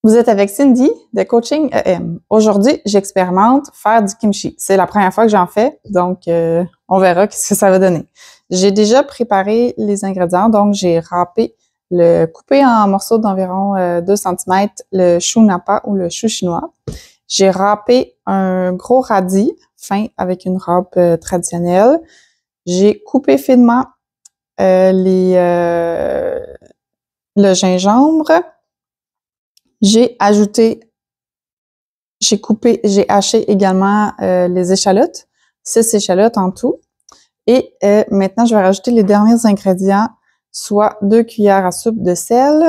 Vous êtes avec Cindy de Coaching EM. Aujourd'hui, j'expérimente faire du kimchi. C'est la première fois que j'en fais, donc on verra ce que ça va donner. J'ai déjà préparé les ingrédients, donc j'ai coupé en morceaux d'environ 2 cm le chou napa ou le chou chinois. J'ai râpé un gros radis fin avec une râpe traditionnelle. J'ai coupé finement le gingembre. J'ai haché également les échalotes, 6 échalotes en tout. Et maintenant, je vais rajouter les derniers ingrédients, soit 2 cuillères à soupe de sel,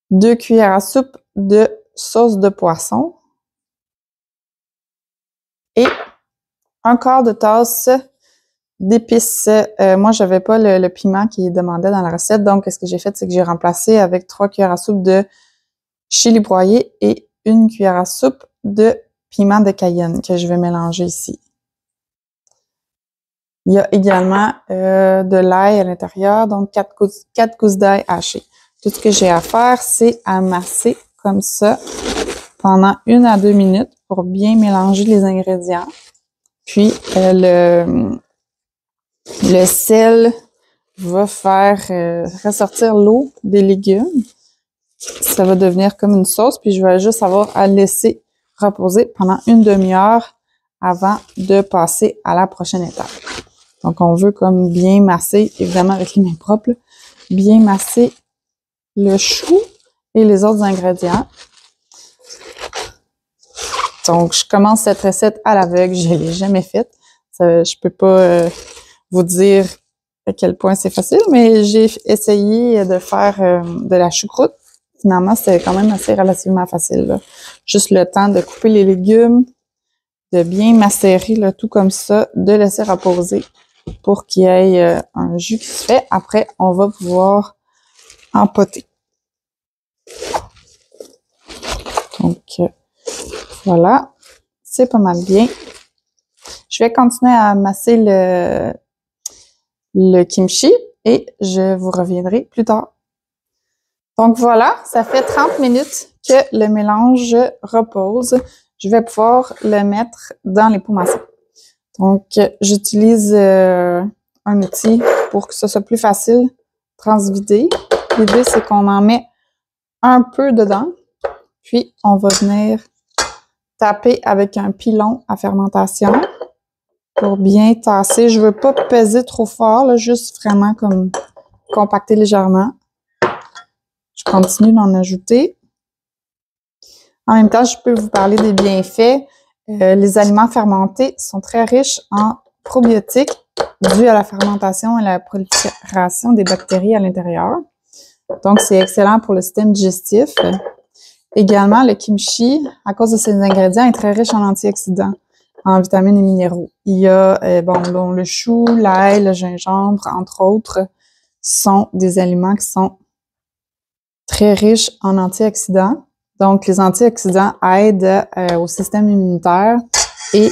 2 cuillères à soupe de sauce de poisson et un quart de tasse d'épices. Moi, j'avais pas le piment qui est demandé dans la recette, donc ce que j'ai fait, c'est que j'ai remplacé avec 3 cuillères à soupe de chili broyé et 1 cuillère à soupe de piment de Cayenne que je vais mélanger ici. Il y a également de l'ail à l'intérieur, donc 4 gousses d'ail hachées. Tout ce que j'ai à faire, c'est amasser comme ça pendant 1 à 2 minutes pour bien mélanger les ingrédients. Puis le sel va faire ressortir l'eau des légumes. Ça va devenir comme une sauce, puis je vais juste avoir à laisser reposer pendant 1 demi-heure avant de passer à la prochaine étape. Donc, on veut comme bien masser, évidemment avec les mains propres, bien masser le chou et les autres ingrédients. Donc, je commence cette recette à l'aveugle, je ne l'ai jamais faite. Je peux pas vous dire à quel point c'est facile, mais j'ai essayé de faire de la choucroute. Finalement, c'était quand même assez relativement facile, là. Juste le temps de couper les légumes, de bien macérer là, tout comme ça, de laisser reposer pour qu'il y ait un jus qui se fait. Après, on va pouvoir empoter. Donc, voilà, c'est pas mal bien. Je vais continuer à masser le kimchi et je vous reviendrai plus tard. Donc voilà, ça fait 30 minutes que le mélange repose. Je vais pouvoir le mettre dans les pots maçons. Donc, j'utilise un outil pour que ce soit plus facile transvider. L'idée, c'est qu'on en met un peu dedans, puis on va venir taper avec un pilon à fermentation pour bien tasser. Je veux pas peser trop fort, là, juste vraiment comme compacter légèrement. Je continue d'en ajouter. En même temps, je peux vous parler des bienfaits. Les aliments fermentés sont très riches en probiotiques dû à la fermentation et la prolifération des bactéries à l'intérieur. Donc, c'est excellent pour le système digestif. Également, le kimchi, à cause de ses ingrédients, est très riche en antioxydants, en vitamines et minéraux. Il y a le chou, l'ail, le gingembre, entre autres, sont des aliments qui sont très riches en antioxydants. Donc, les antioxydants aident au système immunitaire et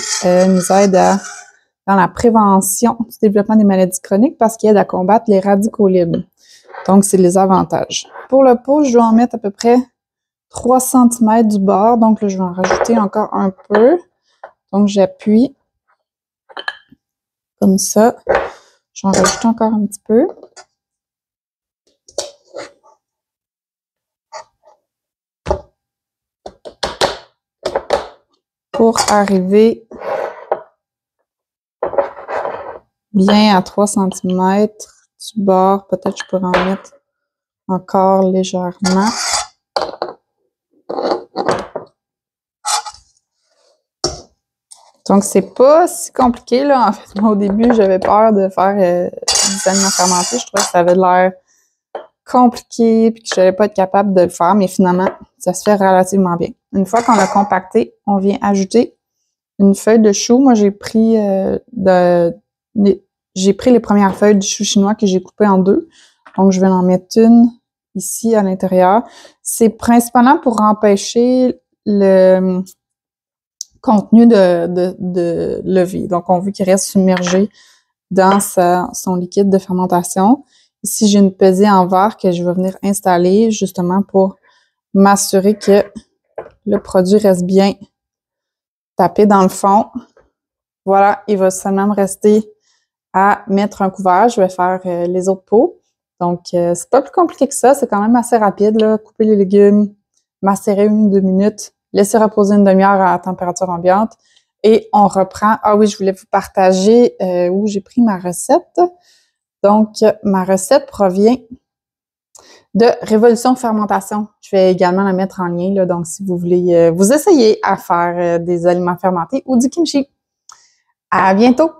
nous aident dans la prévention du développement des maladies chroniques parce qu'ils aident à combattre les radicaux libres. Donc, c'est les avantages. Pour le pot, je dois en mettre à peu près 3 cm du bord. Donc, là, je vais en rajouter encore un peu. Donc, j'appuie comme ça. J'en rajoute encore un petit peu. Pour arriver bien à 3 cm du bord, peut-être je pourrais en mettre encore légèrement. Donc, c'est pas si compliqué, là. En fait, moi, au début, j'avais peur de faire des aliments fermentés. Je trouvais que ça avait l'air compliqué puis que je n'allais pas être capable de le faire, mais finalement, ça se fait relativement bien. Une fois qu'on a compacté, on vient ajouter une feuille de chou. Moi, j'ai pris les premières feuilles du chou chinois que j'ai coupées en 2. Donc, je vais en mettre une ici à l'intérieur. C'est principalement pour empêcher le contenu de levure. Donc, on veut qu'il reste submergé dans son liquide de fermentation. ici, j'ai une pesée en verre que je vais venir installer justement pour m'assurer que le produit reste bien tapé dans le fond. Voilà, il va seulement me rester à mettre un couvert. Je vais faire les autres pots. Donc, c'est pas plus compliqué que ça. C'est quand même assez rapide, là. Couper les légumes, macérer 1 ou 2 minutes, laisser reposer une demi-heure à température ambiante. Et on reprend. Ah oui, je voulais vous partager où j'ai pris ma recette. Donc, ma recette provient de Révolution Fermentation. Je vais également la mettre en lien, là, donc si vous voulez vous essayer à faire des aliments fermentés ou du kimchi. À bientôt!